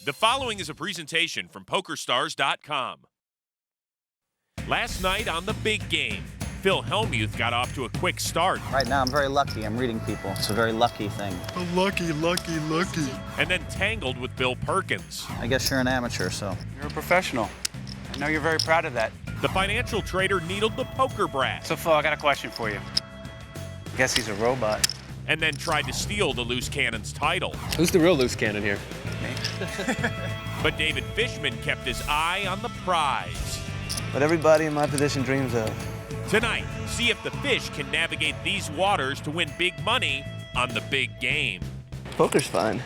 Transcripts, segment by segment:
The following is a presentation from PokerStars.com. Last night on the big game, Phil Hellmuth got off to a quick start. Right now, I'm very lucky. I'm reading people. It's a very lucky thing. Lucky. And then tangled with Bill Perkins. I guess you're an amateur, so. You're a professional. I know you're very proud of that. The financial trader needled the poker brass. So, Phil, I got a question for you. I guess he's a robot. And then tried to steal the loose cannon's title. Who's the real loose cannon here? But David Fishman kept his eye on the prize. What everybody in my position dreams of. Tonight, see if the fish can navigate these waters to win big money on the big game. Poker's fun.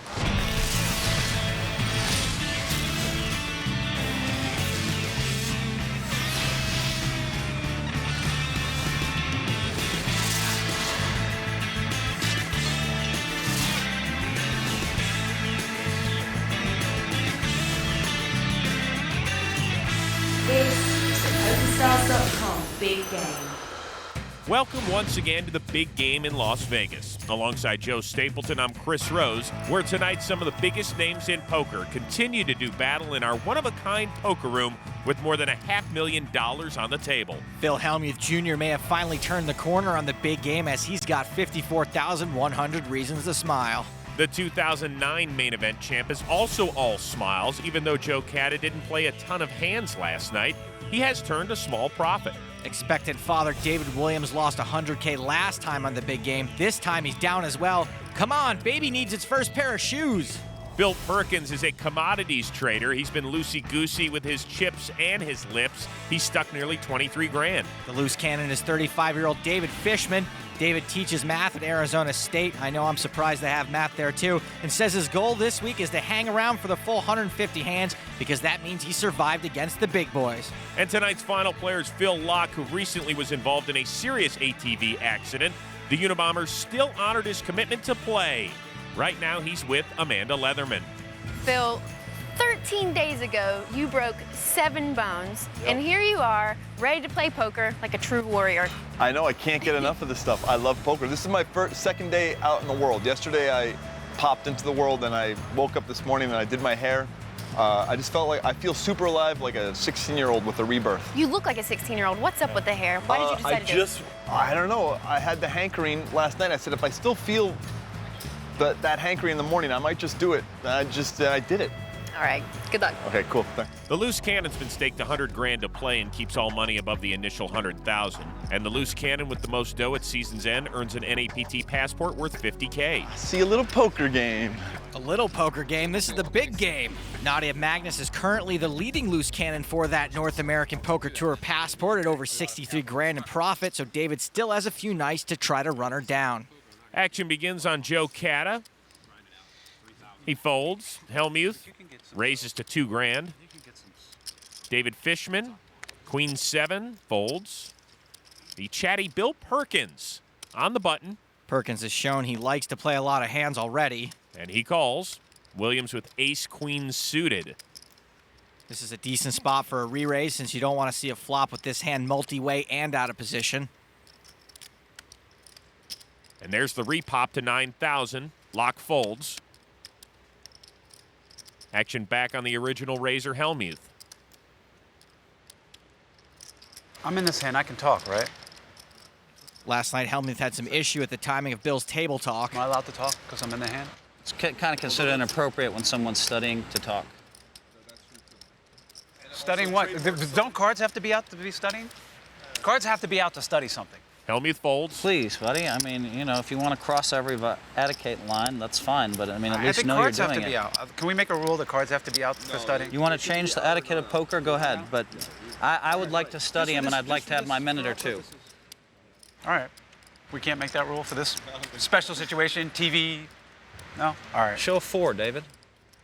This is PokerStars.com Big Game. Welcome once again to the big game in Las Vegas. Alongside Joe Stapleton, I'm Chris Rose, where tonight some of the biggest names in poker continue to do battle in our one-of-a-kind poker room with more than $500,000 on the table. Phil Hellmuth Jr. may have finally turned the corner on the big game as he's got 54,100 reasons to smile. The 2009 main event champ is also all smiles. Even though Joe Cata didn't play a ton of hands last night, he has turned a small profit. Expectant father David Williams lost $100K last time on the big game. This time he's down as well. Come on, baby needs its first pair of shoes. Bill Perkins is a commodities trader. He's been loosey-goosey with his chips and his lips. He stuck nearly 23 grand. The loose cannon is 35-year-old David Fishman. David teaches math at Arizona State. I know I'm surprised they have math there too. And says his goal this week is to hang around for the full 150 hands because that means he survived against the big boys. And tonight's final player is Phil Laak, who recently was involved in a serious ATV accident. The Unabomber still honored his commitment to play. Right now, he's with Amanda Leatherman. Phil, 13 days ago, you broke 7 bones, and here you are, ready to play poker like a true warrior. I know, I can't get enough of this stuff. I love poker. This is my second day out in the world. Yesterday, I popped into the world, and I woke up this morning, and I did my hair. I just felt like I feel super alive, like a 16-year-old with a rebirth. You look like a 16-year-old. What's up with the hair? Why did you decide to do it? I don't know. I had the hankering last night. I said, if I still feel that hankering in the morning, I might just do it. I did it. All right, good luck. Okay, cool, thanks. The loose cannon's been staked 100 grand to play and keeps all money above the initial 100,000. And the loose cannon with the most dough at season's end earns an NAPT passport worth 50K. See a little poker game. A little poker game. This is the big game. Nadia Magnus is currently the leading loose cannon for that North American Poker Tour passport at over 63 grand in profit, so David still has a few nights to try to run her down. Action begins on Joe Cata. He folds. Hellmuth raises to 2 grand. David Fishman, Queen 7, folds. The chatty Bill Perkins on the button. Perkins has shown he likes to play a lot of hands already. And he calls. Williams with ace-queen suited. This is a decent spot for a re-raise since you don't want to see a flop with this hand multi-way and out of position. And there's the repop to 9,000. Laak folds. Action back on the original raiser, Hellmuth. I'm in this hand. I can talk, right? Last night, Hellmuth had some issue at the timing of Bill's table talk. Am I allowed to talk because I'm in the hand? It's kind of considered inappropriate when someone's studying to talk. Studying what? Don't cards have to be out to be studying? Cards have to be out to study something. Hellmuth folds. Please, buddy. I mean, you know, if you want to cross every etiquette line, that's fine. But I mean, at least know you're doing it. I think cards have to be out. Can we make a rule that cards have to be out for studying? You want to change the etiquette of poker? Go ahead. But I would like to study them, and I'd like to have my minute or two. All right. We can't make that rule for this special situation. TV. No. All right. Show a 4, David.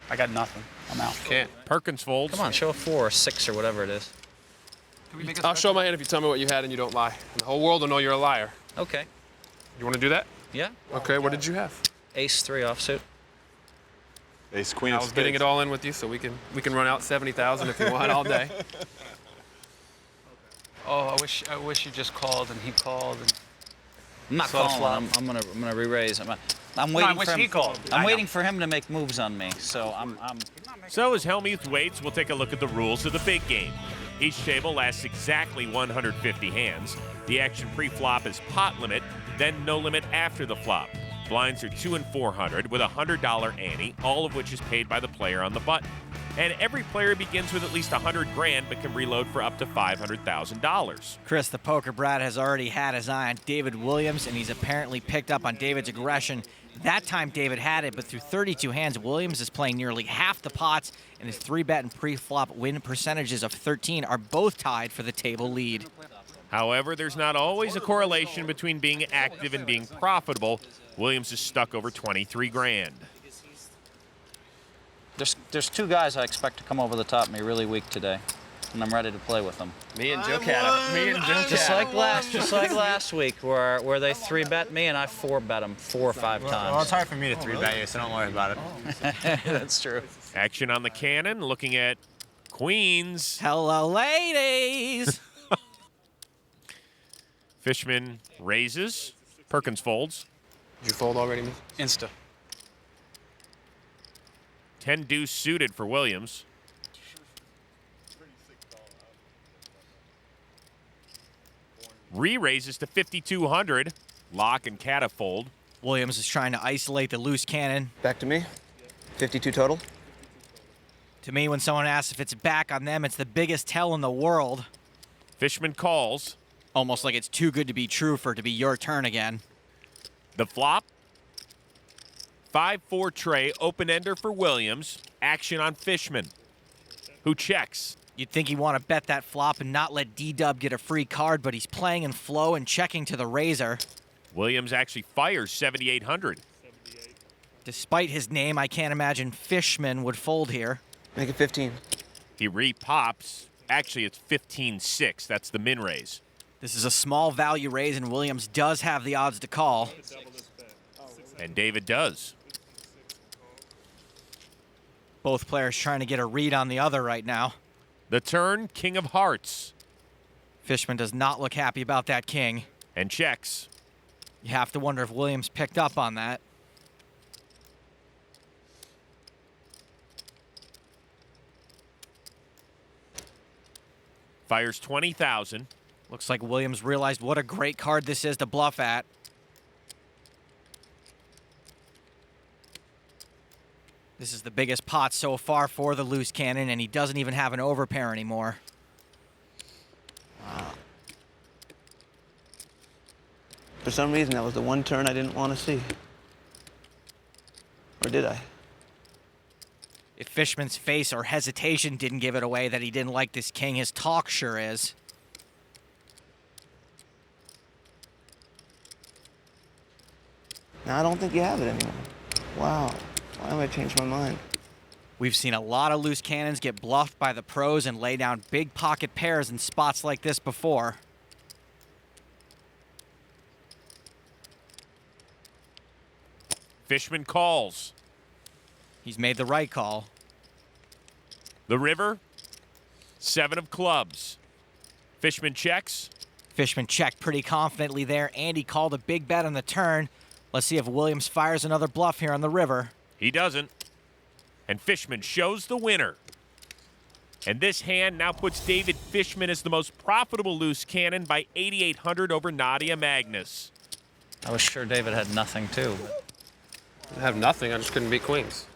I got nothing. I'm out. Can't. Perkins folds. Come on, show a 4 or 6 or whatever it is. Can we make a I'll show my hand if you tell me what you had and you don't lie. And the whole world will know you're a liar. Okay. You want to do that? Yeah. Okay, what did you have? Ace-3 offsuit. Ace, queen I of was spades. getting it all in with you, so we can run out 70,000 if you want all day. Oh, I wish you just called and he called and I'm not Slow calling. flop. I'm gonna re-raise. I'm I waiting wish for he him. called. I I'm know. waiting for him to make moves on me. So I'm So as Hellmuth waits, we'll take a look at the rules of the big game. Each table lasts exactly 150 hands. The action pre-flop is pot limit, then no limit after the flop. Blinds are 2 and 400 with a $100 ante, all of which is paid by the player on the button. And every player begins with at least 100 grand but can reload for up to $500,000. Chris, the poker brat, has already had his eye on David Williams, and he's apparently picked up on David's aggression. That time David had it, but through 32 hands, Williams is playing nearly half the pots, and his 3-bet and pre-flop win percentages of 13 are both tied for the table lead. However, there's not always a correlation between being active and being profitable. Williams is stuck over 23 grand. there's 2 guys I expect to come over the top of me really weak today, and I'm ready to play with them. Me and Joe Cata. Me and Joe Just Cata. like last week, where they 3-bet me and I 4-bet them 4 or 5 times. Well, it's hard for me to 3-bet you, so don't worry about it. That's true. Action on the cannon, looking at queens. Hello, ladies! Fishman raises. Perkins folds. Did you fold already, man? Insta. 10 deuce suited for Williams. Re-raises to 5,200. Laak and Cata fold. Williams is trying to isolate the loose cannon. Back to me. 52 total. To me, when someone asks if it's back on them, it's the biggest tell in the world. Fishman calls. Almost like it's too good to be true for it to be your turn again. The flop. 5-4 tray, open-ender for Williams. Action on Fishman, who checks. You'd think he'd want to bet that flop and not let D-Dub get a free card, but he's playing in flow and checking to the razor. Williams actually fires 7,800. Despite his name, I can't imagine Fishman would fold here. Make it 15. He re-pops. Actually, it's 15-6. That's the min raise. This is a small value raise, and Williams does have the odds to call. And David does. Both players trying to get a read on the other right now. The turn, king of hearts. Fishman does not look happy about that king. And checks. You have to wonder if Williams picked up on that. Fires 20,000. Looks like Williams realized what a great card this is to bluff at. This is the biggest pot so far for the loose cannon, and he doesn't even have an overpair anymore. Wow. For some reason, that was the one turn I didn't want to see. Or did I? If Fishman's face or hesitation didn't give it away that he didn't like this king, his talk sure is. Now, I don't think you have it anymore. Wow. Why have I changed my mind? We've seen a lot of loose cannons get bluffed by the pros and lay down big pocket pairs in spots like this before. Fishman calls. He's made the right call. The river, 7 of clubs. Fishman checks. Fishman checked pretty confidently there, and he called a big bet on the turn. Let's see if Williams fires another bluff here on the river. He doesn't. And Fishman shows the winner. And this hand now puts David Fishman as the most profitable loose cannon by 8,800 over Nadia Magnus. I was sure David had nothing too. I have nothing. I just couldn't beat queens.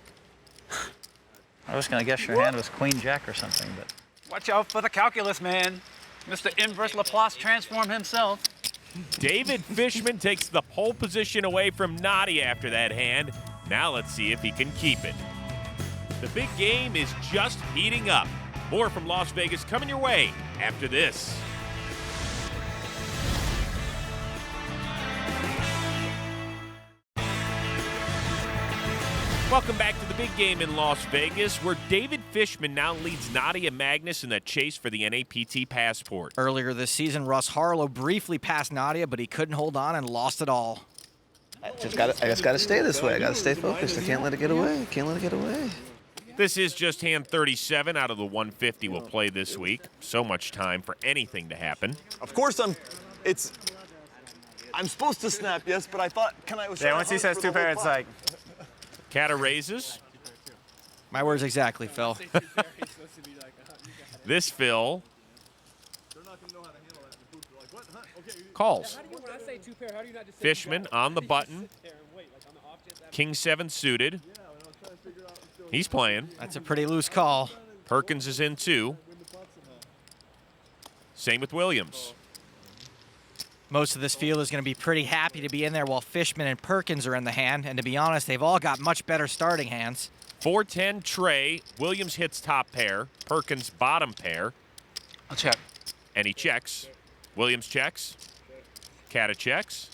I was gonna guess your hand was Queen Jack or something, but Watch out for the calculus, man. Mr. Inverse Laplace transform himself. David Fishman takes the pole position away from Nadia after that hand. Now let's see if he can keep it. The big game is just heating up. More from Las Vegas coming your way after this. Welcome back to the big game in Las Vegas, where David Fishman now leads Nadia Magnus in the chase for the NAPT passport. Earlier this season, Russ Harlow briefly passed Nadia, but he couldn't hold on and lost it all. I just gotta stay this way. I gotta stay focused. I can't let it get away. Can't let it get away. This is just hand 37 out of the 150 we'll play this week. So much time for anything to happen. Of course, I'm supposed to snap, yes, but I thought, Yeah, once he says two pair, it's like, Cata raises. My words exactly, Phil. This Phil calls. Fishman on the button. King 7 suited. He's playing. That's a pretty loose call. Perkins is in 2. Same with Williams. Most of this field is going to be pretty happy to be in there while Fishman and Perkins are in the hand. And to be honest, they've all got much better starting hands. 4-10 Trey. Williams hits top pair. Perkins bottom pair. I'll check. And he checks. Williams checks. Cata checks.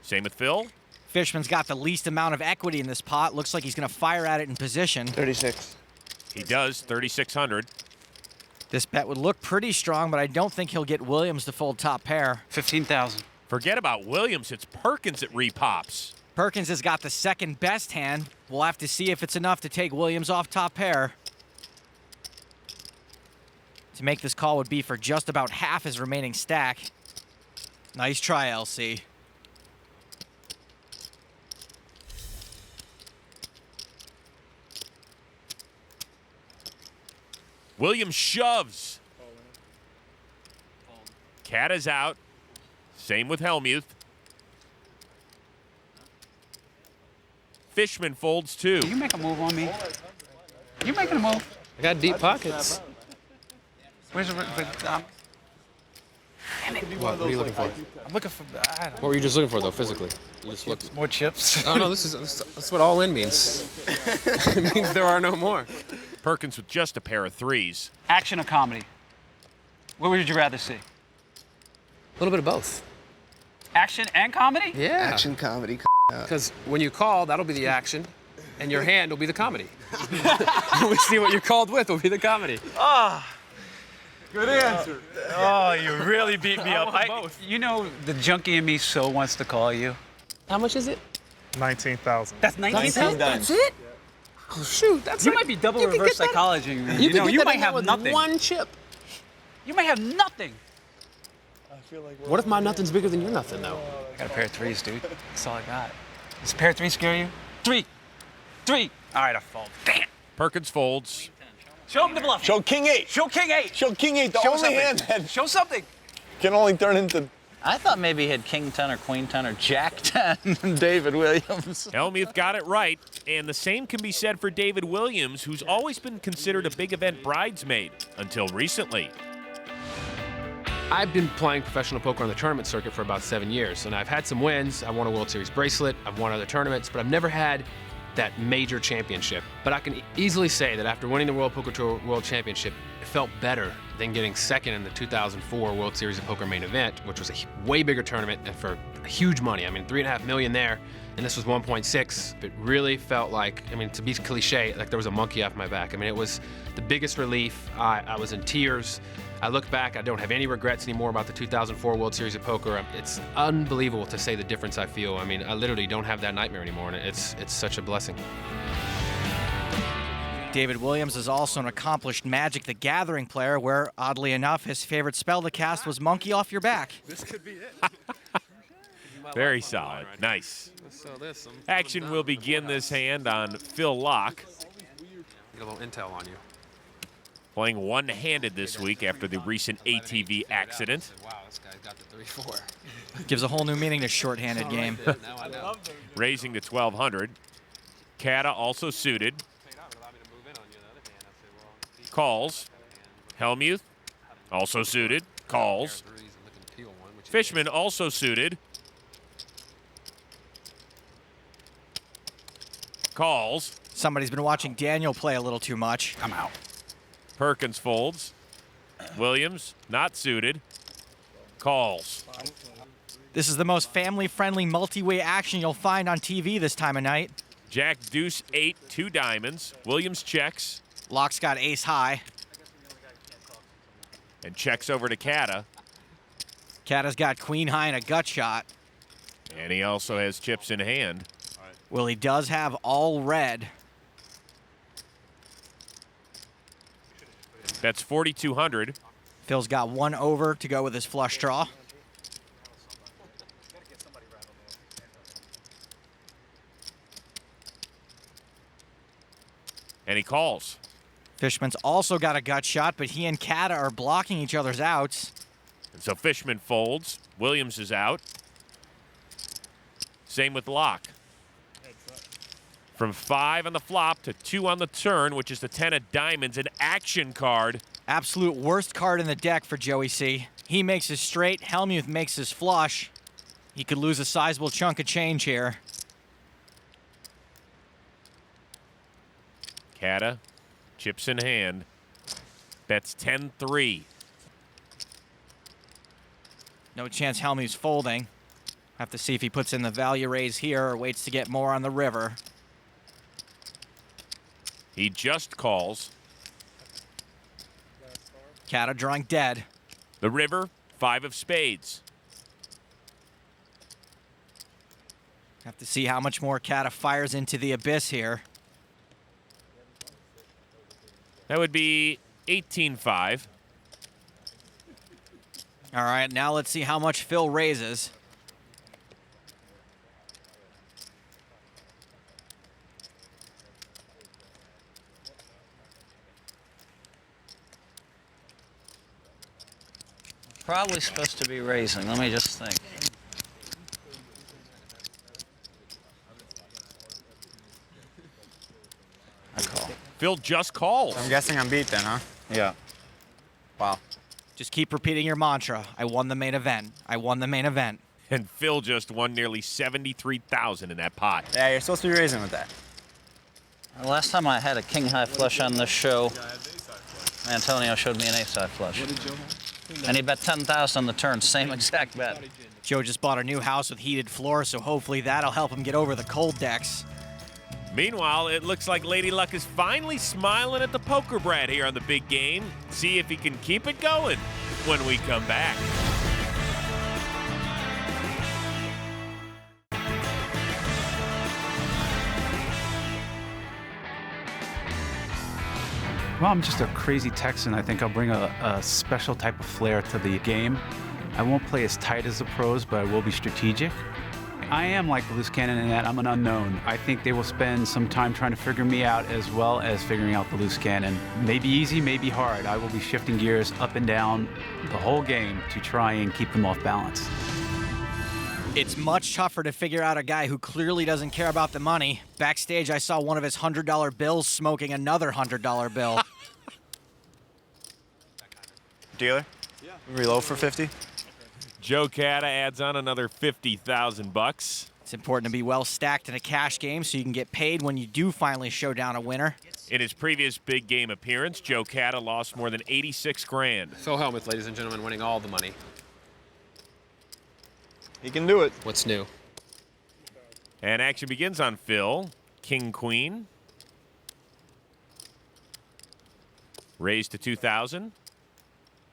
Same with Phil. Fishman's got the least amount of equity in this pot. Looks like he's going to fire at it in position. 36. He does, 3,600. This bet would look pretty strong, but I don't think he'll get Williams to fold top pair. 15,000. Forget about Williams. It's Perkins that repops. Perkins has got the second best hand. We'll have to see if it's enough to take Williams off top pair. To make this call would be for just about half his remaining stack. Nice try, LC. Williams shoves. Cata's out. Same with Hellmuth. Fishman folds 2. You make a move on me. You making a move? I got deep pockets. Where's the... What are you looking for? I'm looking for... What were you just looking for, though, physically? You just looked. More chips. Oh, no, that's what all in means. It means there are no more. Perkins with just a pair of 3s. Action or comedy? What would you rather see? A little bit of both. Action and comedy? Yeah. Action comedy. Because when you call, that'll be the action, and your hand will be the comedy. We see what you're called with will be the comedy. Good answer. Oh, you really beat me up. Both. You know, the junkie in me so wants to call you. How much is it? 19,000. That's 19,000? That's it? Oh, shoot. That's You like, might be double you could reverse get that- psychology. You know, could you get might that have with nothing. one chip. You might have nothing. What if my nothing's bigger than your nothing, though? I got a pair of 3s, dude. That's all I got. Does a pair of 3s scare you? 3. All right, I fold. Damn. Perkins folds. Show him the bluff. Show King 8. Show King 8. Show King 8, the Show only something. hand that Show something. can only turn into... I thought maybe he had King 10 or Queen 10 or Jack 10, David Williams. Hellmuth got it right, and the same can be said for David Williams, who's always been considered a big event bridesmaid until recently. I've been playing professional poker on the tournament circuit for about 7 years, and I've had some wins. I won a World Series bracelet, I've won other tournaments, but I've never had that major championship. But I can easily say that after winning the World Poker Tour World Championship, it felt better than getting second in the 2004 World Series of Poker main event, which was a way bigger tournament and for huge money. I mean, $3.5 million there, and this was 1.6. It really felt like, I mean, to be cliche, like there was a monkey off my back. I mean, it was the biggest relief. I was in tears. I look back, I don't have any regrets anymore about the 2004 World Series of Poker. It's unbelievable to say the difference I feel. I mean, I literally don't have that nightmare anymore, and it's such a blessing. David Williams is also an accomplished Magic the Gathering player where, oddly enough, his favorite spell to cast was Monkey Off Your Back. This could be it. Very solid. Nice. Action will begin this hand on Phil Laak. Get a little intel on you. Playing one-handed this week after the recent ATV accident. Wow, this guy's got the 3-4. Gives a whole new meaning to short-handed game. Raising to 1,200. Cata also suited. Calls. Hellmuth also suited. Calls. Fishman also suited. Calls. Somebody's been watching Daniel play a little too much. I'm out. Perkins folds. Williams not suited. Calls. This is the most family-friendly multi-way action you'll find on TV this time of night. Jack deuce 8, 2 diamonds. Williams checks Laak's got ace high. and checks over to Cata. Cata's got queen high and a gut shot. And he also has chips in hand. Well, he does have all red. That's 4,200. Phil's got one over to go with his flush draw. calls. Fishman's also got a gut shot, but he and Cata are blocking each other's outs. And so Fishman folds. Williams is out. Same with Laak. From 5 on the flop to 2 on the turn, which is the 10 of diamonds, an action card. Absolute worst card in the deck for Joey C. He makes his straight, Hellmuth makes his flush. He could lose a sizable chunk of change here. Cata, chips in hand, bets 10-3. No chance Hellmuth's folding. Have to see if he puts in the value raise here or waits to get more on the river. He just calls. Cata drawing dead. The river, 5 of spades. Have to see how much more Cata fires into the abyss here. That would be 18-5. All right, now let's see how much Phil raises. Probably supposed to be raising. Let me just think. I call. Phil just calls. I'm guessing I'm beat then, huh? Yeah. Wow. Just keep repeating your mantra. I won the main event. I won the main event. And Phil just won nearly $73,000 in that pot. Yeah, you're supposed to be raising with that. The last time I had a king-high flush on this show, Antonio showed me an ace-high flush. And he bet 10,000 on the turn, same exact bet. Joe just bought a new house with heated floors, so hopefully that'll help him get over the cold decks. Meanwhile, it looks like Lady Luck is finally smiling at the poker brat here on the big game. See if he can keep it going when we come back. Well, I'm just a crazy Texan. I think I'll bring a special type of flair to the game. I won't play as tight as the pros, but I will be strategic. I am like the loose cannon in that I'm an unknown. I think they will spend some time trying to figure me out as well as figuring out the loose cannon. Maybe easy, maybe hard. I will be shifting gears up and down the whole game to try and keep them off balance. It's much tougher to figure out a guy who clearly doesn't care about the money. Backstage, I saw one of his $100 bills smoking another $100 bill. Dealer? Yeah. Reload for 50? Joe Cata adds on another $50,000. It's important to be well stacked in a cash game so you can get paid when you do finally show down a winner. In his previous big game appearance, Joe Cata lost more than 86 grand. Phil Hellmuth, ladies and gentlemen, winning all the money. He can do it. What's new? And action begins on Phil. King, queen. Raised to 2,000.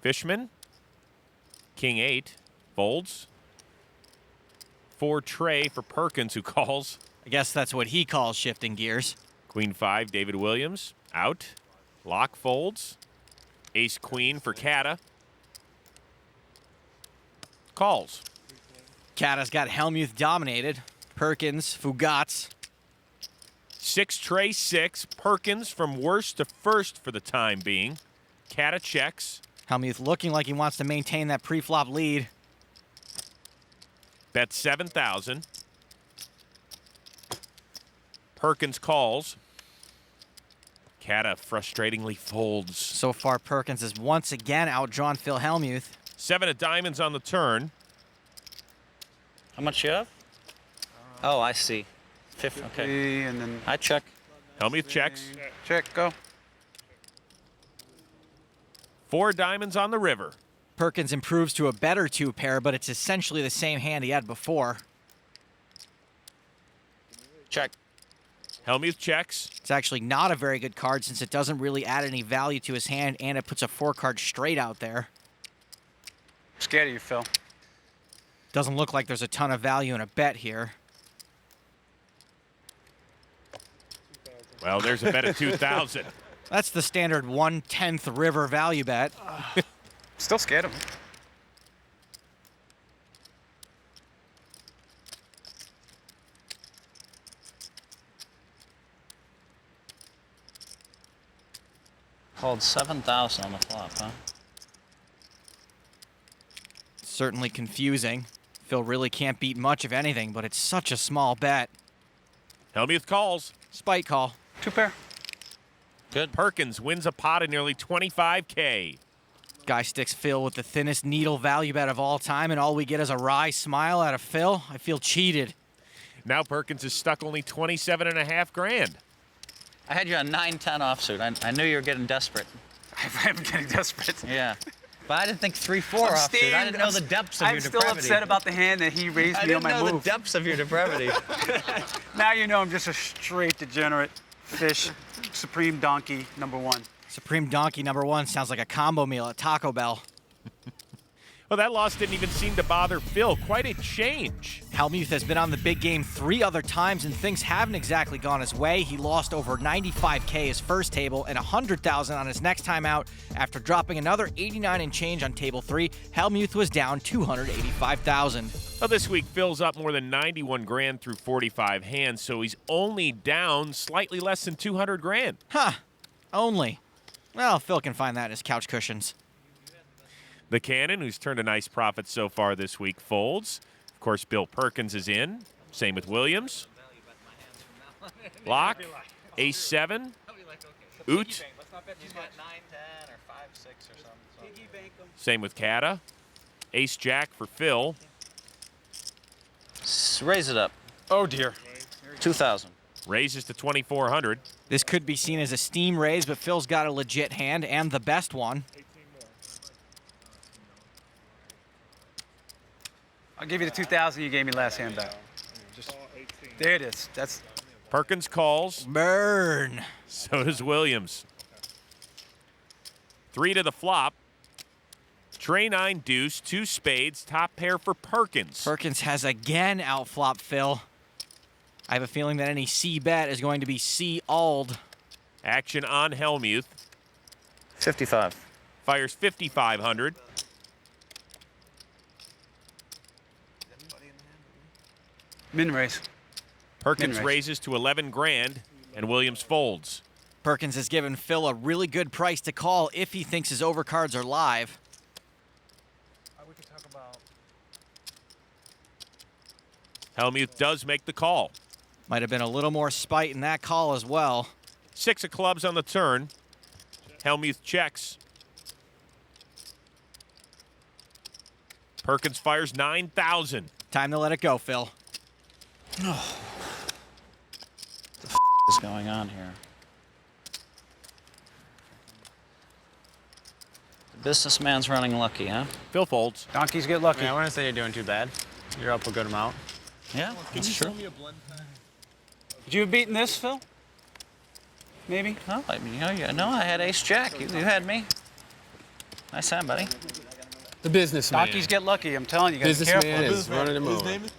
Fishman. King 8. Folds. 4 tray for Perkins, who calls. I guess that's what he calls shifting gears. Queen 5, David Williams. Out. Laak folds. Ace queen for Cata. Calls. Cata's got Hellmuth dominated. Perkins, Fugats. 6 tray 6. Perkins from worst to first for the time being. Cata checks. Hellmuth looking like he wants to maintain that pre-flop lead. Bet 7,000. Perkins calls. Cata frustratingly folds. So far, Perkins has once again outdrawn Phil Hellmuth. 7 of diamonds on the turn. How much you have? Oh, I see. 50. Okay. And then I check. Hellmuth checks. check, go. 4 diamonds on the river. Perkins improves to a better 2 pair, but it's essentially the same hand he had before. Check. Hellmuth checks. It's actually not a very good card since it doesn't really add any value to his hand, and it puts a 4-card straight out there. Scared of you, Phil. Doesn't look like there's a ton of value in a bet here. Well, there's a bet of 2,000. That's the standard 1/10 river value bet. Still scared of him. Called 7,000 on the flop, huh? Certainly confusing. Phil really can't beat much of anything, but it's such a small bet. Hellmuth calls. Spite call. 2 pair. Good. Perkins wins a pot of nearly $25K. Guy sticks Phil with the thinnest needle value bet of all time, and all we get is a wry smile out of Phil. I feel cheated. Now Perkins is stuck only 27.5 grand. I had you on 9-10 offsuit. I knew you were getting desperate. I'm getting desperate. Yeah. But I didn't think 3-4 offsuit. I didn't know the depths of your depravity. I'm still upset about the hand that he raised me on my move. I didn't know the depths of your depravity. Now you know I'm just a straight degenerate fish. Supreme Donkey #1. Supreme Donkey #1 sounds like a combo meal at Taco Bell. Well, that loss didn't even seem to bother Phil. Quite a change. Hellmuth has been on the big game 3 other times, and things haven't exactly gone his way. He lost over 95K his first table and 100,000 on his next time out. After dropping another 89 and change on table 3, Hellmuth was down 285,000. Well, this week, Phil's up more than 91 grand through 45 hands, so he's only down slightly less than 200 grand. Huh. Only. Well, Phil can find that in his couch cushions. The Cannon, who's turned a nice profit so far this week, folds. Of course, Bill Perkins is in. Same with Williams. Laak, ace-7. Oot. Same with Cata. Ace-jack for Phil. Raise it up. Oh, dear. 2,000. Raises to 2,400. This could be seen as a steam raise, but Phil's got a legit hand and the best one. I'll give you the 2,000 you gave me last hand back. There it is. That's Perkins calls. Burn. So does Williams. 3 to the flop. Tray 9 deuce, 2 spades, top pair for Perkins. Perkins has again outflopped Phil. I have a feeling that any C bet is going to be C-alled. Action on Hellmuth. 55. Fires 5,500. min raise. Perkins Min raise. raises to 11 grand, and Williams folds. Perkins has given Phil a really good price to call if he thinks his overcards are live. Hellmuth does make the call. Might have been a little more spite in that call as well. 6 of clubs on the turn. Hellmuth checks. Perkins fires 9,000. Time to let it go, Phil. What the is going on here? The businessman's running lucky, huh? Phil folds. Donkeys get lucky. I wouldn't say you're doing too bad. You're up a good amount. Yeah, that's true. Would you have beaten this, Phil? Maybe? No, I mean, no, I had ace-jack. You had me. Nice hand, buddy. The businessman. Donkeys get lucky, I'm telling you guys. Businessman Careful. is running him over. Maybe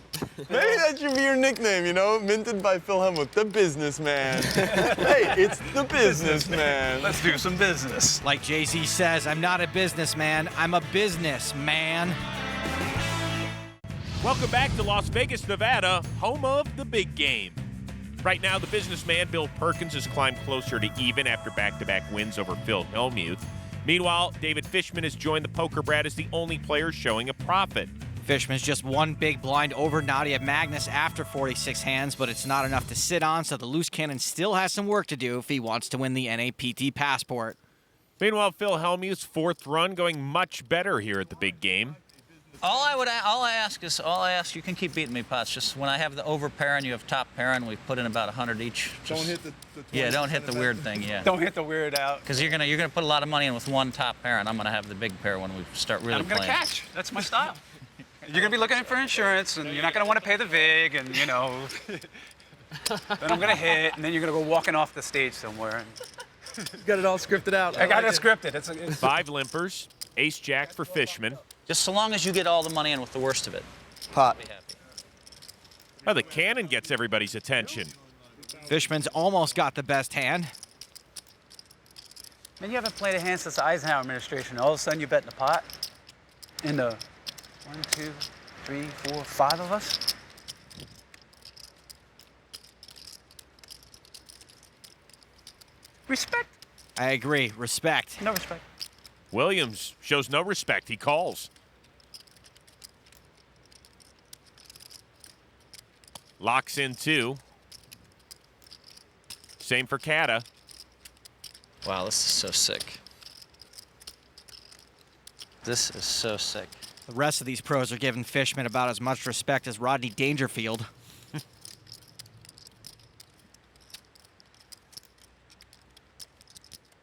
that should be your nickname, you know? Minted by Phil Hellmuth, the businessman. Hey, it's the businessman. Let's do some business. Like Jay-Z says, I'm not a businessman, I'm a businessman. Welcome back to Las Vegas, Nevada, home of the big game. Right now, the businessman, Bill Perkins, has climbed closer to even after back-to-back wins over Phil Hellmuth. Meanwhile, David Fishman has joined the Poker Brad as the only player showing a profit. Fishman's just one big blind over Nadia Magnus after 46 hands, but it's not enough to sit on, so the loose cannon still has some work to do if he wants to win the NAPT passport. Meanwhile, Phil Hellmuth's 4th run going much better here at the big game. All I ask, you can keep beating me, Potts. Just when I have the over pair and you have top pair and we put in about 100 each. Don't hit the Yeah, don't hit the weird thing, yeah. Don't hit the weird out. Because you're gonna put a lot of money in with one top pair, and I'm gonna have the big pair when we start really I'm gonna playing. catch. That's my style. You're gonna be looking for insurance, and you're not gonna want to pay the vig, and you know. Then I'm gonna hit, and then you're gonna go walking off the stage somewhere. You got it all scripted out. I got it scripted. It's 5 limpers, ace-jack for Fishman. Just so long as you get all the money in with the worst of it. Pot. Be happy. Oh, the cannon gets everybody's attention. Fishman's almost got the best hand. Man, you haven't played a hand since the Eisenhower administration. All of a sudden, you bet in the pot. In the 1, 2, 3, 4, 5 of us. Respect. I agree. Respect. No respect. Williams shows no respect. He calls. Locks in 2. Same for Cata. Wow, this is so sick. This is so sick. The rest of these pros are giving Fishman about as much respect as Rodney Dangerfield.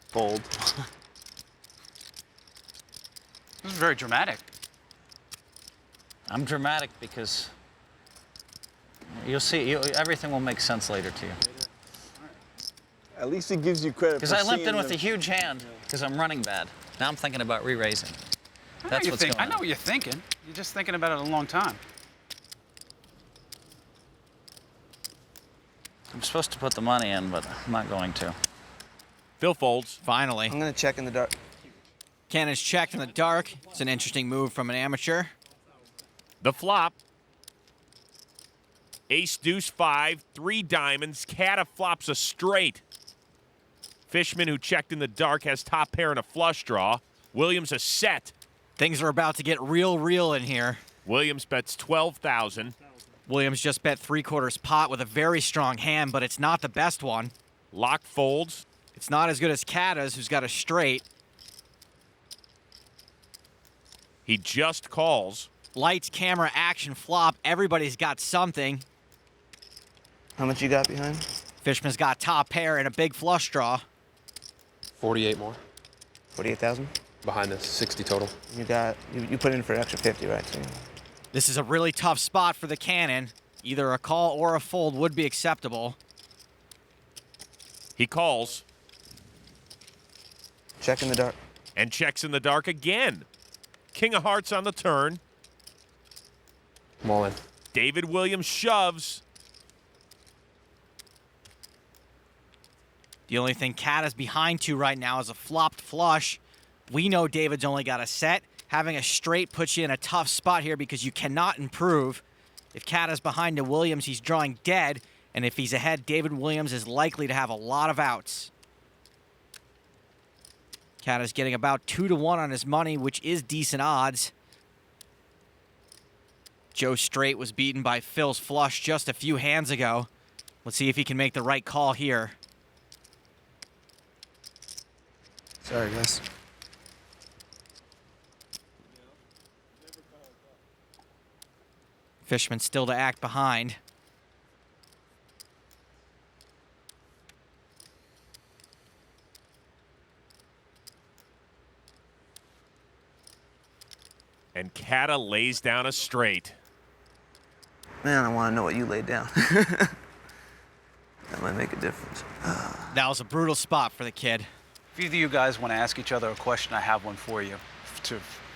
Fold. This is very dramatic. I'm dramatic because you'll see, everything will make sense later to you. At least it gives you credit. Because I limped in with a huge hand because I'm running bad. Now I'm thinking about re-raising. That's what's going on. I know what you're thinking. You're just thinking about it a long time. I'm supposed to put the money in, but I'm not going to. Phil folds. Finally. I'm gonna check in the dark. Cannon's checked in the dark. It's an interesting move from an amateur. The flop. Ace, deuce, 5, 3 diamonds. Cata flops a straight. Fishman, who checked in the dark, has top pair and a flush draw. Williams a set. Things are about to get real in here. Williams bets 12,000. Williams just bet 3/4 pot with a very strong hand, but it's not the best one. Laak folds. It's not as good as Cata's, who's got a straight. He just calls. Lights, camera, action, flop. Everybody's got something. How much you got behind? Fishman's got top pair and a big flush draw. 48 more 48,000. behind the 60 total. You put in for an extra 50, right? So, This is a really tough spot for the Cannon. Either a call or a fold would be acceptable. He calls. check in the dark. And checks in the dark again. King of hearts on the turn. I'm all in. David Williams shoves. The only thing Cata's behind to right now is a flopped flush. We know David's only got a set. Having a straight puts you in a tough spot here because you cannot improve. If Cata's behind to Williams, he's drawing dead. And if he's ahead, David Williams is likely to have a lot of outs. Cata's getting about 2-1 on his money, which is decent odds. Joe Straight was beaten by Phil's flush just a few hands ago. Let's see if he can make the right call here. Sorry, guys. Fishman still to act behind. And Cata lays down a straight. Man, I want to know what you laid down. That might make a difference. That was a brutal spot for the kid. If either of you guys want to ask each other a question, I have one for you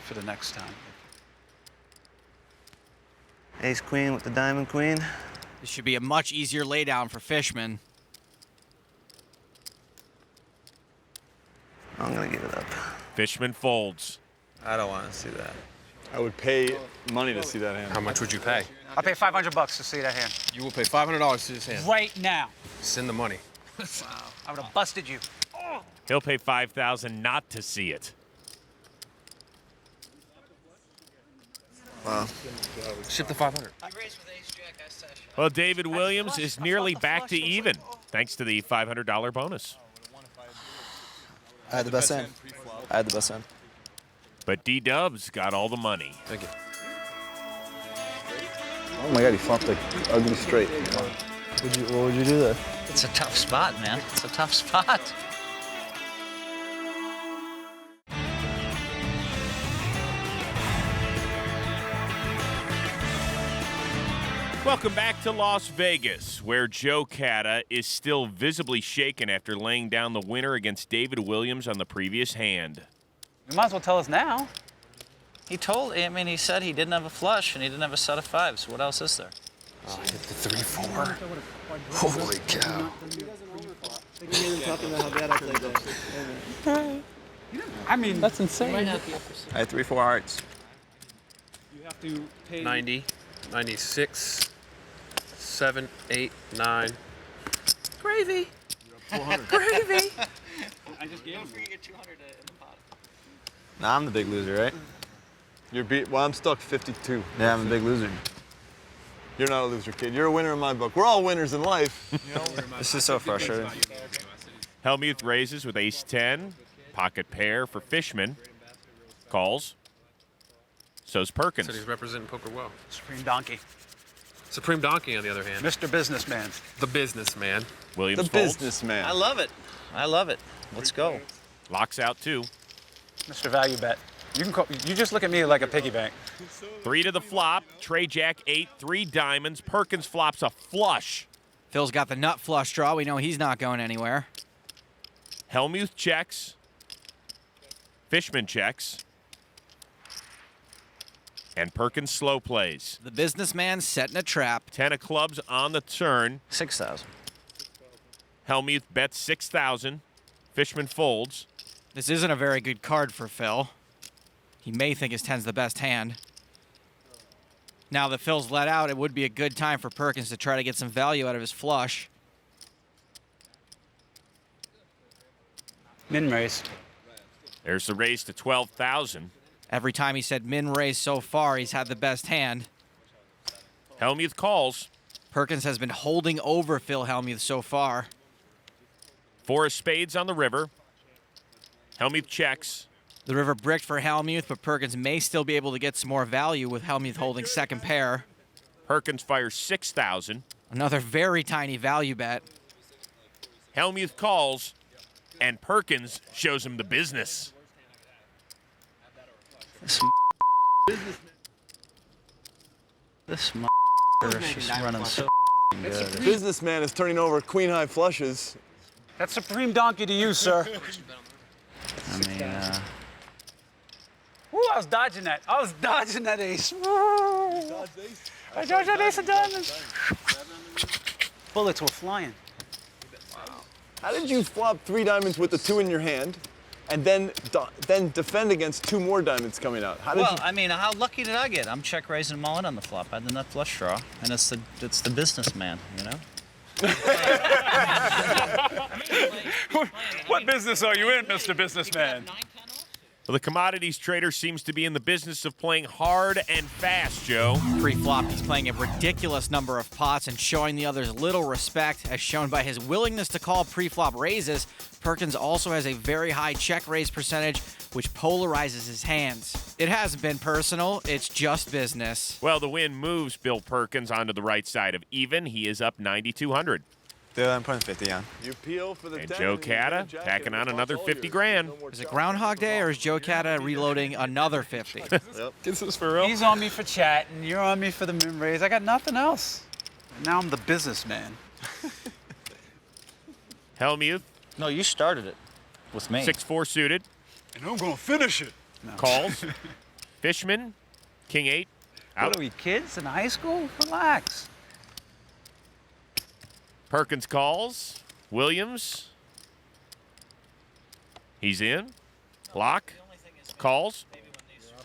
for the next time. Ace queen with the diamond queen. This should be a much easier laydown for Fishman. I'm going to give it up. Fishman folds. I don't want to see that. I would pay money to see that hand. How much would you pay? I'll pay $500 to see that hand. You will pay $500 to this hand. Right now. Send the money. Wow. I would have busted you. He'll pay $5,000 not to see it. Wow. Ship the 500. Well, David Williams is nearly back to even, thanks to the $500 bonus. I had the best hand. I had the best hand. But D-Dubs got all the money. Thank you. Oh my God, he flopped like ugly straight. What would you do there? It's a tough spot, man. It's a tough spot. Welcome back to Las Vegas, where Joe Cata is still visibly shaken after laying down the winner against David Williams on the previous hand. You might as well tell us now. He said he didn't have a flush and he didn't have a set of fives. What else is there? Oh, I hit the 3-4. Holy cow. I mean, That's insane. Might not be up for I had 3-4 hearts. you have to pay 90, 96, 7, 8, 9. Gravy. Gravy. I just gave him. Nah, I'm the big loser, right? You're beat. Well, I'm stuck 52. Yeah, I'm a big loser. You're not a loser, kid. You're a winner in my book. We're all winners in life. This is so frustrating. Hellmuth raises with ace-10. Pocket pair for Fishman. Calls. So's Perkins. Said he's representing poker well. Supreme Donkey. Supreme Donkey, on the other hand. Mr. Businessman. The businessman. Williams The folds. businessman. I love it. I love it. Let's go. Locks out 2. Mr. Value Bet. You can call, you just look at me like a piggy bank. 3 to the flop. Trey Jack 8, 3 diamonds. Perkins flops a flush. Phil's got the nut flush draw. We know he's not going anywhere. Hellmuth checks. Fishman checks. And Perkins slow plays. The businessman setting a trap. 10 of clubs on the turn. 6,000. Hellmuth bets 6,000. Fishman folds. This isn't a very good card for Phil. He may think his 10's the best hand. Now that Phil's let out, it would be a good time for Perkins to try to get some value out of his flush. Min raise. There's the raise to 12,000. Every time he said min raise so far, he's had the best hand. Hellmuth calls. Perkins has been holding over Phil Hellmuth so far. 4 of spades on the river. Hellmuth checks. The river bricked for Hellmuth, but Perkins may still be able to get some more value with Hellmuth holding second pair. Perkins fires 6,000. Another very tiny value bet. Hellmuth calls, and Perkins shows him the business. This she's running so good. Businessman is turning over queen high flushes. That's Supreme Donkey to you, sir. I mean, Ooh, I was dodging that. I was dodging that ace. I dodged that ace of diamonds. Bullets were flying. How did you flop 3 diamonds with the 2 in your hand, and then defend against 2 more diamonds coming out? How did well, you... I mean, how lucky did I get? I'm check raising them all in on the flop. I had the nut flush draw, and it's the businessman, you know. What business are you in, Mr. Businessman? Well, the commodities trader seems to be in the business of playing hard and fast, Joe. Pre-flop, he's playing a ridiculous number of pots and showing the others little respect, as shown by his willingness to call pre-flop raises. Perkins also has a very high check raise percentage, which polarizes his hands. It hasn't been personal, it's just business. Well, the win moves Bill Perkins onto the right side of even. He is up 9,200. Dude, I'm putting 50 on. You peel for the And 10, Joe and you Cata get a jacket packing on and another all 50 yours. grand. No more Is it challenge. Groundhog Day, or is Joe Cata reloading another 50? Yep. This is for real? He's on me for chat, and you're on me for the min raise. I got nothing else. Now I'm the businessman. Hellmuth, No, you started it with me. 6-4 suited. And I'm gonna finish it. No. Calls. Fishman, King 8. What Out. are we, kids in high school? Relax. Perkins calls. Williams. He's in. Laak calls.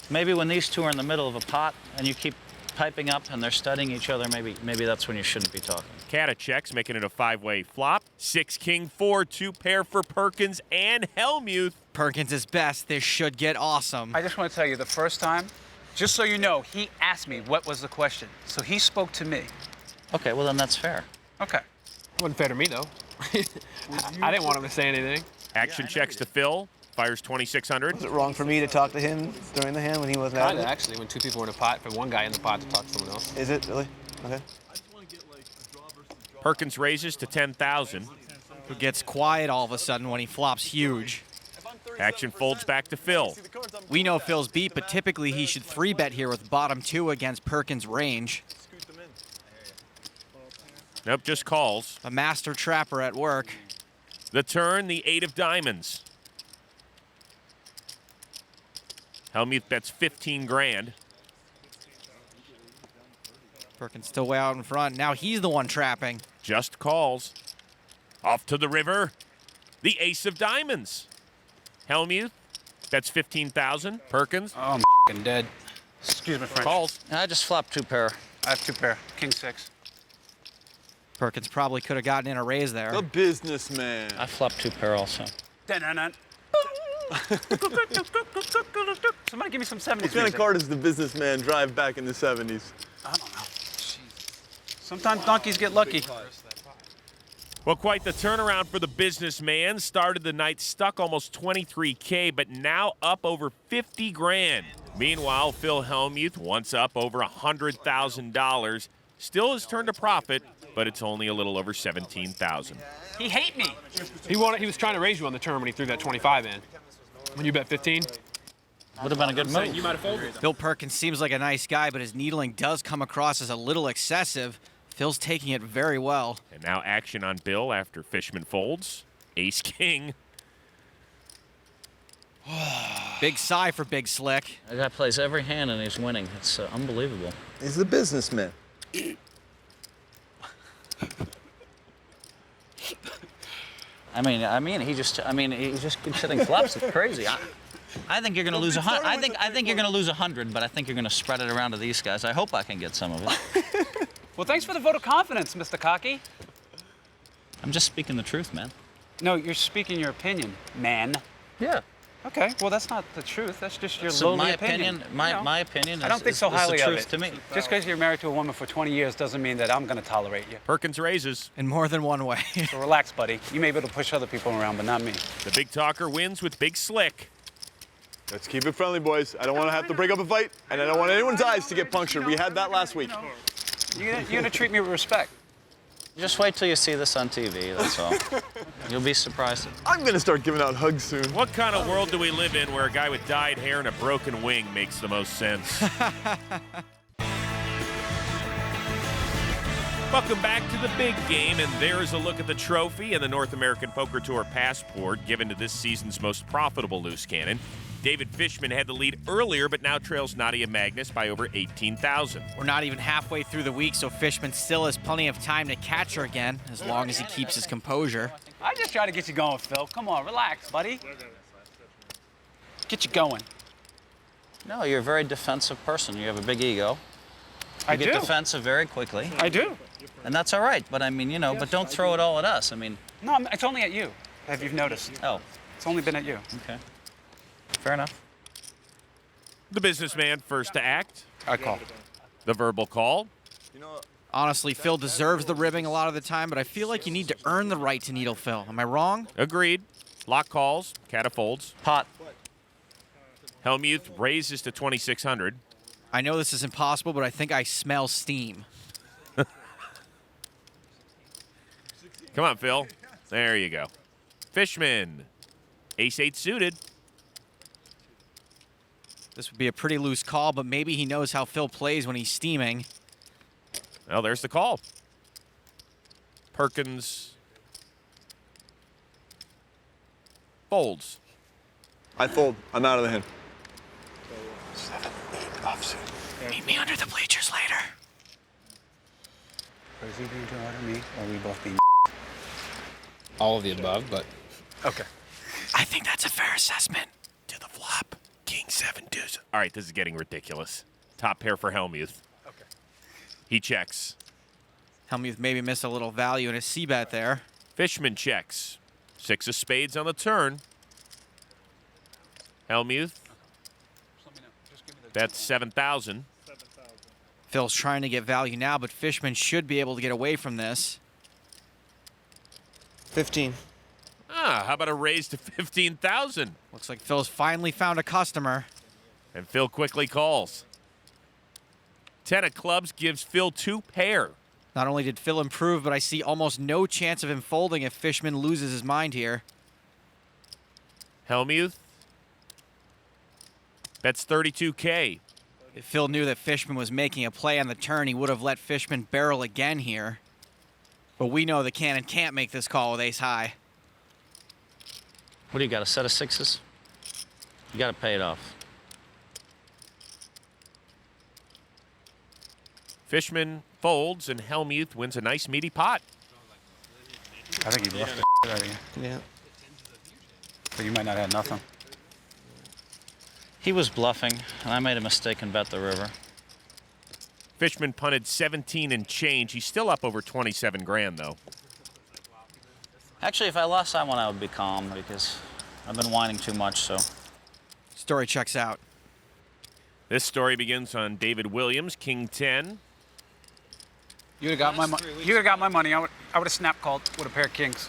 Maybe when these two are in the middle of a pot and you keep piping up and they're studying each other, maybe that's when you shouldn't be talking. Cata checks, making it a 5-way flop. 6 King 4, 2 pair for Perkins and Hellmuth. Perkins is best. This should get awesome. I just want to tell you, the first time, just so you know, he asked me what was the question. So he spoke to me. Okay, well then that's fair. Okay. Wasn't fair to me, though. I didn't want him to say anything. Action checks to Phil. Fires 2,600. Is it wrong for me to talk to him during the hand when he wasn't out? Kinda, actually, when 2 people were in a pot, for one guy in the pot to talk to someone else. Is it really? Okay. Perkins raises to 10,000. Who gets quiet all of a sudden when he flops huge. Action folds back to Phil. We know Phil's beat, but typically he should 3-bet here with bottom 2 against Perkins' range. Nope, just calls. A master trapper at work. The turn, the 8 of diamonds. Hellmuth bets 15 grand. Perkins still way out in front. Now he's the one trapping. Just calls. Off to the river. The ace of diamonds. Hellmuth bets 15,000. Perkins Oh, I'm f***ing dead. Excuse me, French. calls. I just flopped 2 pair. I have 2 pair. King 6. Perkins probably could have gotten in a raise there. The businessman. I flopped 2 pair also. Dun-dun-dun. Somebody give me some 70s What kind of music. car does the businessman drive back in the 70s? I don't know. Jeez. Sometimes donkeys get lucky. Well, quite the turnaround for the businessman. Started the night stuck almost 23K, but now up over 50 grand. Meanwhile, Phil Hellmuth, once up over $100,000, still has turned a profit, but it's only a little over 17,000. He hate me. He was trying to raise you on the turn when he threw that 25 in. When you bet 15. Would have been a good move. You might have folded. Bill Perkins seems like a nice guy, but his needling does come across as a little excessive. Phil's taking it very well. And now action on Bill after Fishman folds. Ace-king. Big sigh for Big Slick. That guy plays every hand and he's winning. It's unbelievable. He's the businessman. I mean, he just keeps hitting flops. It's crazy. I think you're going to lose 100. I think you're going to lose 100, but I think you're going to spread it around to these guys. I hope I can get some of it. Well, thanks for the vote of confidence, Mr. Cocky. I'm just speaking the truth, man. No, you're speaking your opinion, man. Yeah. Okay, well, that's not the truth. That's just your So lowly my opinion. my opinion is, I don't think so is highly the of truth it. to me. Just because you're married to a woman for 20 years doesn't mean that I'm going to tolerate you. Perkins raises. In more than one way. So relax, buddy. You may be able to push other people around, but not me. The big talker wins with Big Slick. Let's keep it friendly, boys. I don't want to have to break up a fight, and I don't want anyone's eyes to get punctured. We had that last week. You're going to treat me with respect. Just wait till you see this on TV, that's all. You'll be surprised. I'm going to start giving out hugs soon. What kind of world do we live in where a guy with dyed hair and a broken wing makes the most sense? Welcome back to the big game, and there's a look at the trophy and the North American Poker Tour passport given to this season's most profitable loose cannon. David Fishman had the lead earlier, but now trails Nadia Magnus by over 18,000. We're not even halfway through the week, so Fishman still has plenty of time to catch her again, as long as he keeps his composure. I just try to get you going, Phil. Come on, relax, buddy. Get you going. No, you're a very defensive person. You have a big ego. I You get do. defensive very quickly. I do. And that's all right, but I mean, you know, but don't throw it all at us. I mean, No, it's only at you. Have you noticed? oh, It's only been at you. okay. Fair enough. The businessman first to act. I call. The verbal call. Honestly, Phil deserves the ribbing a lot of the time, but I feel like you need to earn the right to needle Phil. Am I wrong? Agreed. Lock calls. Cata folds. Pot. Hellmuth raises to 2,600. I know this is impossible, but I think I smell steam. Come on, Phil. There you go. Fishman. Ace-8 suited. This would be a pretty loose call, but maybe he knows how Phil plays when he's steaming. Well, there's the call. Perkins folds. I fold. I'm out of the hand. 7, 8 offsuit. Meet me under the bleachers later. Is he being too hard on me, or are we both being? All of the above, but Okay. I think that's a fair assessment. To the flop. King 7 deuce. All right, this is getting ridiculous. Top pair for Hellmuth. Okay. He checks. Hellmuth maybe missed a little value in his C-bet there. Fishman checks. 6 of spades on the turn. Hellmuth. That's 7,000. Phil's trying to get value now, but Fishman should be able to get away from this. 15. Ah, how about a raise to 15,000? Looks like Phil's finally found a customer. And Phil quickly calls. 10 of clubs gives Phil 2 pair. Not only did Phil improve, but I see almost no chance of him folding if Fishman loses his mind here. Hellmuth. That's 32K. If Phil knew that Fishman was making a play on the turn, he would have let Fishman barrel again here. But we know the cannon can't make this call with ace high. What do you got, a set of sixes? You got to pay it off. Fishman folds, and Hellmuth wins a nice meaty pot. I think he bluffed the out of you. Yeah. But you might not have nothing. He was bluffing, and I made a mistake and bet the river. Fishman punted 17 and change. He's still up over 27 grand, though. Actually, if I lost that one, I would be calm because I've been whining too much, so. Story checks out. This story begins on David Williams, King 10. You would have got my money. You would have got my money. I would have snap called with a pair of kings.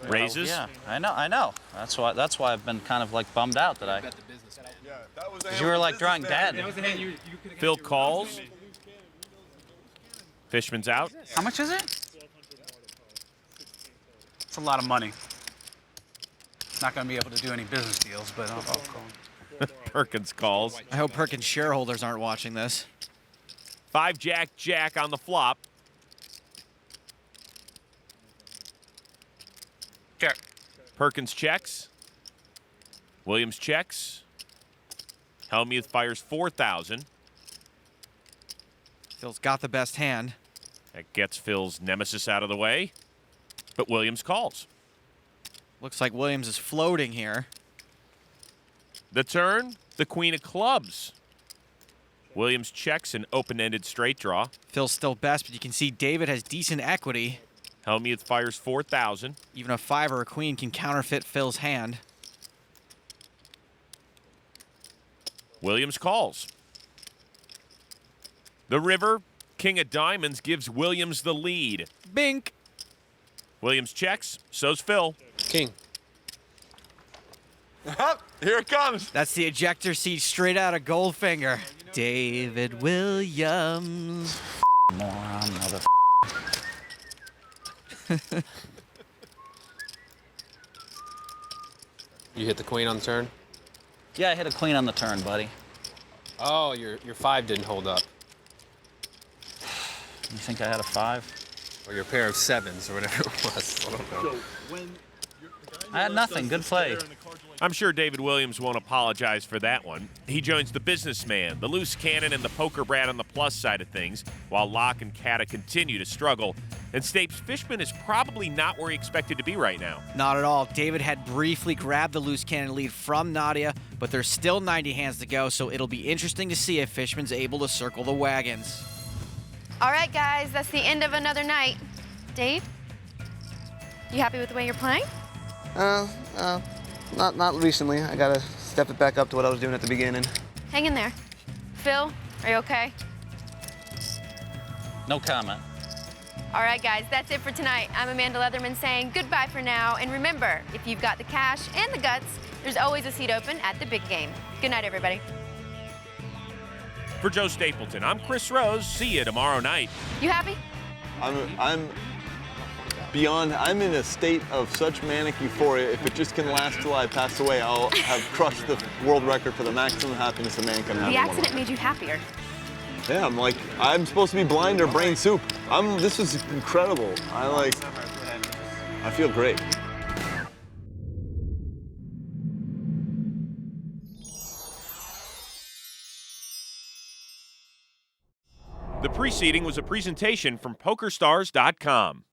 Raises. Yeah, I know. That's why I've been kind of like bummed out that I. Because you were like drawing bad. Phil calls. Fishman's out. How much is it? It's a lot of money. Not going to be able to do any business deals, but I'll call. Perkins calls. I hope Perkins shareholders aren't watching this. 5 Jack Jack on the flop. Check. Perkins checks. Williams checks. Hellmuth fires 4,000. Phil's got the best hand. That gets Phil's nemesis out of the way. But Williams calls. Looks like Williams is floating here. The turn, the queen of clubs. Williams checks an open-ended straight draw. Phil's still best, but you can see David has decent equity. Hellmuth fires 4,000. Even a 5 or a queen can counterfeit Phil's hand. Williams calls. The river, king of diamonds, gives Williams the lead. Bink. Williams checks, so's Phil. King. Here it comes. That's the ejector seat straight out of Goldfinger. David Williams. Moron, mother. You hit the queen on the turn? Yeah, I hit a queen on the turn, buddy. Oh, your 5 didn't hold up. You think I had a 5? Or your pair of 7s or whatever it was. I don't know. I had nothing. Good play. I'm sure David Williams won't apologize for that one. He joins the businessman, the loose cannon, and the poker brat on the plus side of things, while Laak and Cata continue to struggle, and states Fishman is probably not where he expected to be right now. Not at all. David had briefly grabbed the loose cannon lead from Nadia, but there's still 90 hands to go, so it'll be interesting to see if Fishman's able to circle the wagons. All right, guys, that's the end of another night. Dave, you happy with the way you're playing? Not recently. I gotta step it back up to what I was doing at the beginning. Hang in there. Phil, are you okay? No comment. All right, guys, that's it for tonight. I'm Amanda Leatherman saying goodbye for now. And remember, if you've got the cash and the guts, there's always a seat open at the big game. Good night, everybody. For Joe Stapleton, I'm Chris Rose. See you tomorrow night. You happy? I'm beyond. I'm in a state of such manic euphoria. If it just can last till I pass away, I'll have crushed the world record for the maximum happiness a man can have. The accident made you happier. Yeah, I'm supposed to be blind or brain soup. This is incredible. I feel great. The preceding was a presentation from PokerStars.com.